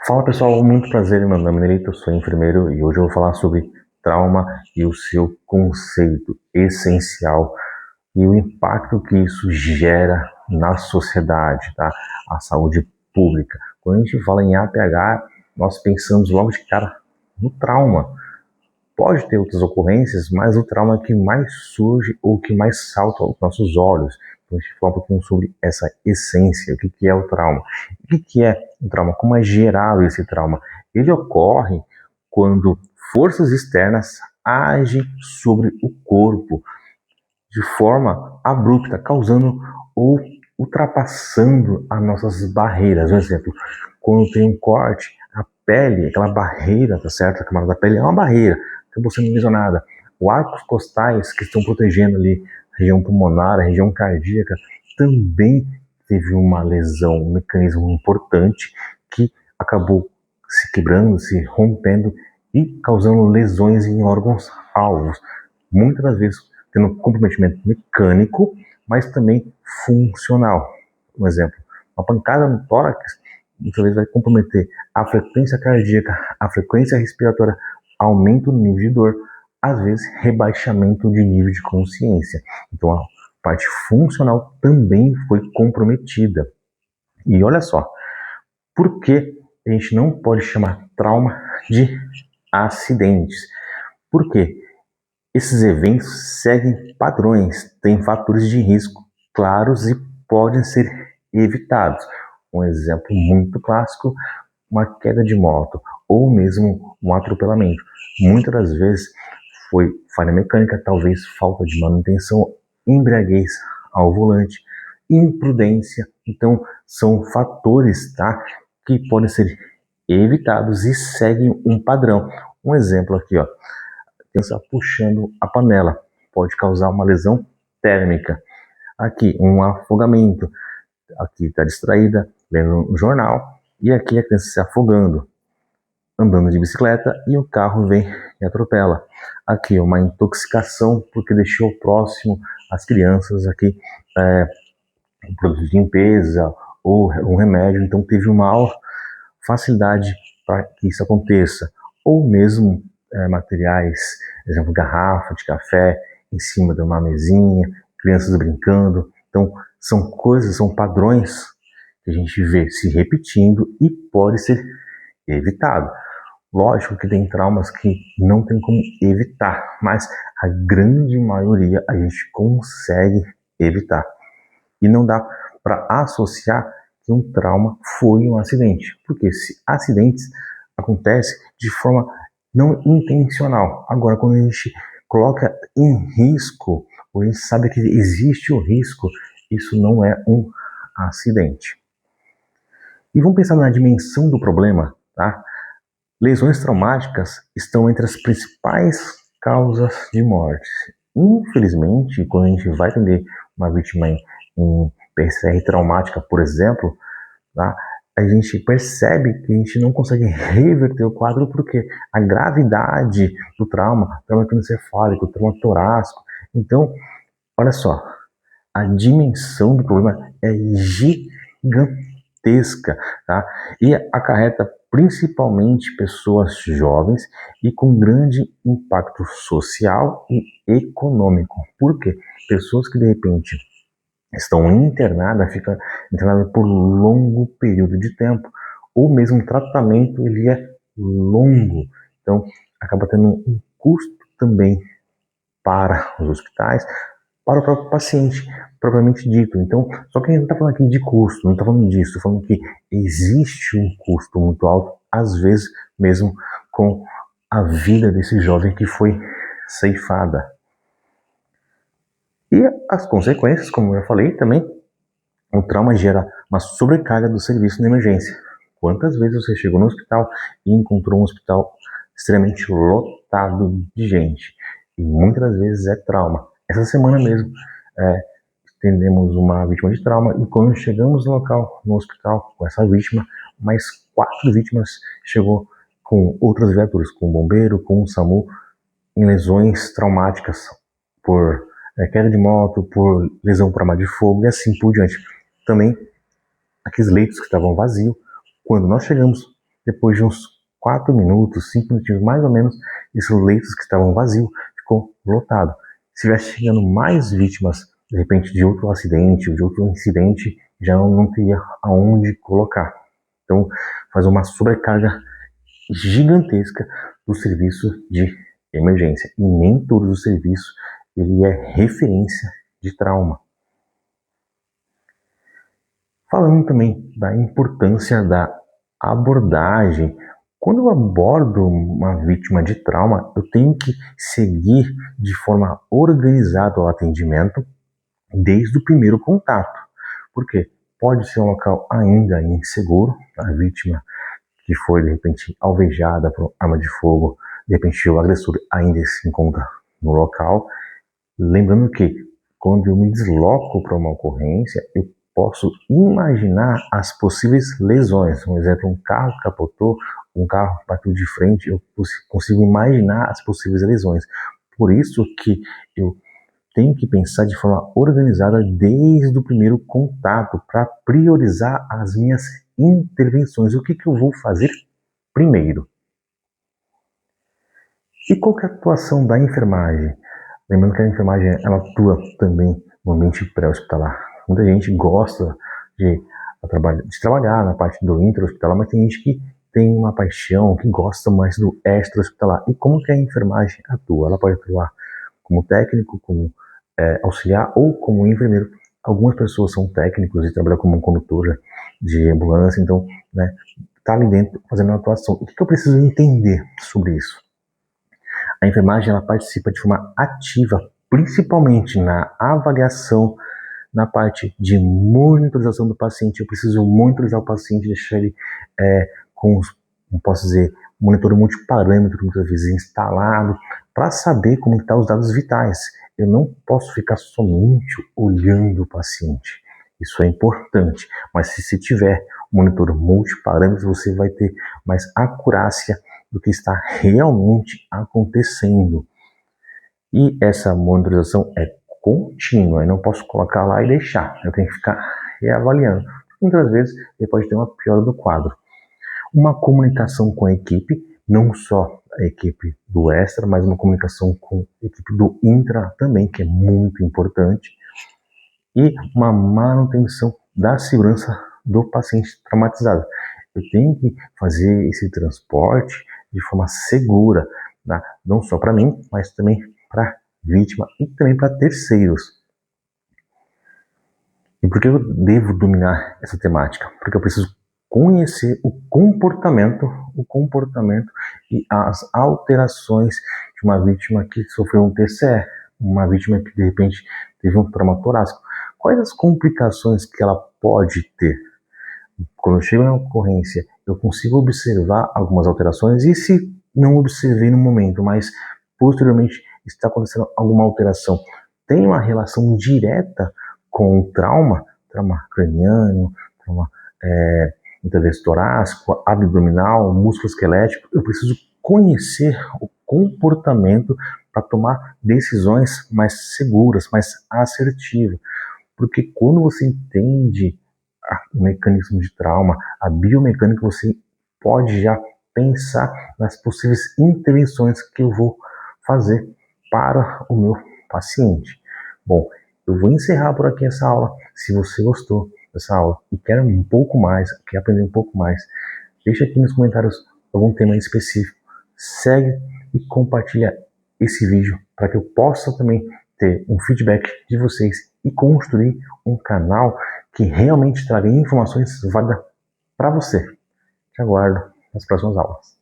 Fala pessoal, muito prazer, meu nome é Nerito, eu sou enfermeiro e hoje eu vou falar sobre trauma e o seu conceito essencial e o impacto que isso gera na sociedade, tá? A saúde pública. Quando a gente fala em APH, nós pensamos logo de cara no trauma. Pode ter outras ocorrências, mas o trauma é que mais surge ou que mais salta aos nossos olhos. Então a gente fala um pouquinho sobre essa essência, o que é o trauma. O que é o trauma? Como é gerado esse trauma? Ele ocorre quando forças externas agem sobre o corpo de forma abrupta, causando ou ultrapassando as nossas barreiras. Um exemplo, quando tem um corte, a pele, aquela barreira, tá certo? A camada da pele é uma barreira, acabou sendo lesionada. Os arcos costais que estão protegendo ali a região pulmonar, a região cardíaca, também teve uma lesão, um mecanismo importante que acabou se quebrando, se rompendo e causando lesões em órgãos-alvos. Muitas das vezes tendo comprometimento mecânico, mas também funcional. Um exemplo, uma pancada no tórax muitas vezes vai comprometer a frequência cardíaca, a frequência respiratória, aumento do nível de dor, às vezes rebaixamento de nível de consciência. Então a parte funcional também foi comprometida. E olha só, por que a gente não pode chamar trauma de acidentes? Por quê? Esses eventos seguem padrões, têm fatores de risco claros e podem ser evitados. Um exemplo muito clássico, uma queda de moto ou mesmo um atropelamento. Muitas das vezes foi falha mecânica, talvez falta de manutenção, embriaguez ao volante, imprudência. Então, são fatores, tá, que podem ser evitados e seguem um padrão. Um exemplo aqui, ó. Criança puxando a panela, pode causar uma lesão térmica. Aqui, um afogamento. Aqui está distraída, lendo um jornal, e aqui a criança se afogando, andando de bicicleta, e o carro vem e atropela. Aqui, uma intoxicação, porque deixou próximo as crianças aqui um produto de limpeza ou um remédio, então teve uma maior facilidade para que isso aconteça. Ou mesmo materiais, por exemplo, garrafa de café em cima de uma mesinha, crianças brincando. Então, são coisas, são padrões que a gente vê se repetindo e pode ser evitado. Lógico que tem traumas que não tem como evitar, mas a grande maioria a gente consegue evitar. E não dá para associar que um trauma foi um acidente, porque se acidentes acontecem de forma não intencional. Agora, quando a gente coloca em risco, ou a gente sabe que existe o risco, isso não é um acidente. E vamos pensar na dimensão do problema, tá? Lesões traumáticas estão entre as principais causas de morte. Infelizmente, quando a gente vai atender uma vítima em PCR traumática, por exemplo, tá? A gente percebe que a gente não consegue reverter o quadro porque a gravidade do trauma crânioencefálico, trauma torácico. Então, olha só, a dimensão do problema é gigantesca, tá? E acarreta principalmente pessoas jovens e com grande impacto social e econômico. Por quê? Pessoas que de repente estão internadas, ficam internadas por longo período de tempo, ou mesmo o tratamento ele é longo, então acaba tendo um custo também para os hospitais, para o próprio paciente, propriamente dito. Então, só que a gente não está falando aqui de custo, não está falando disso, estou falando que existe um custo muito alto, às vezes mesmo com a vida desse jovem que foi ceifada. E as consequências, como eu já falei, também o trauma gera uma sobrecarga do serviço de emergência. Quantas vezes você chegou no hospital e encontrou um hospital extremamente lotado de gente? E muitas das vezes é trauma. Essa semana mesmo, atendemos uma vítima de trauma e quando chegamos no local, no hospital, com essa vítima, mais 4 vítimas chegou com outras viaturas, com o bombeiro, com o SAMU, em lesões traumáticas por queda de moto, por lesão por arma de fogo e assim por diante. Também aqueles leitos que estavam vazios, quando nós chegamos, depois de uns 4 minutos, 5 minutinhos mais ou menos, esses leitos que estavam vazios ficou lotado. Se tivesse chegando mais vítimas, de repente de outro acidente ou de outro incidente, já não teria aonde colocar. Então faz uma sobrecarga gigantesca do serviço de emergência, e nem todos os serviços ele é referência de trauma. Falando também da importância da abordagem, quando eu abordo uma vítima de trauma, eu tenho que seguir de forma organizada o atendimento desde o primeiro contato, porque pode ser um local ainda inseguro, a vítima que foi de repente alvejada por arma de fogo, de repente o agressor ainda se encontra no local. Lembrando que quando eu me desloco para uma ocorrência, eu posso imaginar as possíveis lesões. Um exemplo, um carro capotou, um carro bateu de frente, eu consigo imaginar as possíveis lesões. Por isso que eu tenho que pensar de forma organizada desde o primeiro contato para priorizar as minhas intervenções. O que eu vou fazer primeiro? E qual que é a atuação da enfermagem? Lembrando que a enfermagem ela atua também no ambiente pré-hospitalar. Muita gente gosta de trabalhar na parte do intra-hospitalar, mas tem gente que tem uma paixão, que gosta mais do extra-hospitalar. E como que a enfermagem atua? Ela pode atuar como técnico, como auxiliar ou como enfermeiro. Algumas pessoas são técnicos e trabalham como condutora de ambulância, então, tá ali dentro fazendo uma atuação. O que eu preciso entender sobre isso? A enfermagem ela participa de forma ativa, principalmente na avaliação, na parte de monitorização do paciente. Eu preciso monitorizar o paciente, deixar ele com, como posso dizer, monitor multiparâmetro, muitas vezes instalado, para saber como estão os dados vitais. Eu não posso ficar somente olhando o paciente. Isso é importante, mas se tiver monitor multiparâmetros, você vai ter mais acurácia do que está realmente acontecendo. E essa monitorização é contínua, eu não posso colocar lá e deixar, eu tenho que ficar reavaliando. Muitas vezes ele pode ter uma piora do quadro. Uma comunicação com a equipe, não só a equipe do extra, mas uma comunicação com a equipe do intra também, que é muito importante. E uma manutenção da segurança do paciente traumatizado. Eu tenho que fazer esse transporte de forma segura, não só para mim, mas também para a vítima e também para terceiros. E por que eu devo dominar essa temática? Porque eu preciso conhecer o comportamento e as alterações de uma vítima que sofreu um TCE, uma vítima que de repente teve um trauma torácico. Quais as complicações que ela pode ter? Quando eu chego na ocorrência, eu consigo observar algumas alterações, e se não observei no momento, mas posteriormente está acontecendo alguma alteração, tem uma relação direta com o trauma craniano, trauma intravenous torácico, abdominal, músculo esquelético. Eu preciso conhecer o comportamento para tomar decisões mais seguras, mais assertivas. Porque quando você entende o mecanismo de trauma, a biomecânica, você pode já pensar nas possíveis intervenções que eu vou fazer para o meu paciente. Bom, eu vou encerrar por aqui essa aula. Se você gostou dessa aula e quer um pouco mais, quer aprender um pouco mais, deixa aqui nos comentários algum tema específico, segue e compartilha esse vídeo para que eu possa também ter um feedback de vocês e construir um canal que realmente traga informações válidas para você. Te aguardo nas próximas aulas.